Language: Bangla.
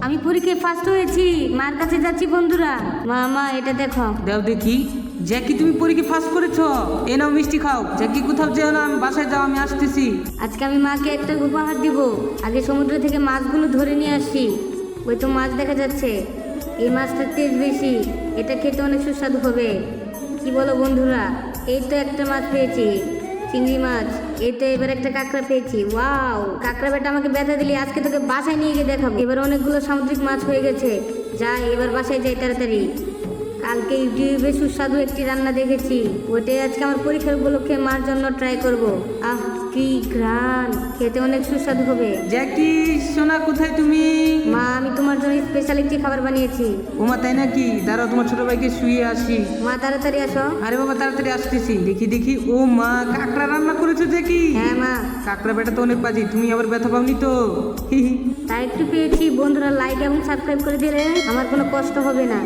আমি পরীক্ষায় ফার্স্ট হয়েছি, মার কাছে যাচ্ছি বন্ধুরা। মা মা এটা দেখো। দাও দেখি। জ্যাকি তুমি পরীক্ষা ফার্স্ট করেছো, এ নাও মিষ্টি খাও। জ্যাকি কোথাও যেও না, আমি বাসায় যাও, আমি আসতেছি। আজকে আমি মাকে একটা উপহার দিব। আগে সমুদ্র থেকে মাছগুলো ধরে নিয়ে আসি। ওই তো মাছ দেখা যাচ্ছে, এই মাছটার তেজ বেশি, এটা খেতে অনেক সুস্বাদু হবে। কি বলো বন্ধুরা? এই তো একটা মাছ পেয়েছি, চিংড়ি মাছ। এই তো এবার একটা কাঁকড়া পেয়েছি। ওয়াও, কাঁকড়া বেটা আমাকে ব্যথা দিলি, আজকে তোকে বাসায় নিয়ে গিয়ে দেখাবো। এবার অনেকগুলো সামুদ্রিক মাছ হয়ে গেছে। যাই এবার বাসায় যাই তাড়াতাড়ি। কালকে ইউটিউবে সুস্বাদু একটি রান্না দেখেছি, ওটাই আজকে আমার পরীক্ষার উপলক্ষে মার জন্য ট্রাই করব। আহ কি ঘ্রাণ, খেতে অনেক সুস্বাদু হবে। জ্যাকি সোনা কোথায় তুমি? মা আমি তোমার জন্য স্পেশাল একটি খাবার বানিয়েছি। ওমা তাই নাকি? দাঁড়াও তোমার ছোট ভাইকে শুয়ে আসি। মা তাড়াতাড়ি আসো। আরে বাবা তাড়াতাড়ি আসতেছি। দেখি দেখি, ও মা কাঁকড়া রান্না করেছো জ্যাকি? হ্যাঁ মা। কাঁকড়া বেটা তো অনেক বাজি, তুমি আবার ব্যথা পাওনি তো? তাই একটু পেয়েছি। বন্ধুরা লাইক এবং সাবস্ক্রাইব করে দিলে আমার কোনো কষ্ট হবে না।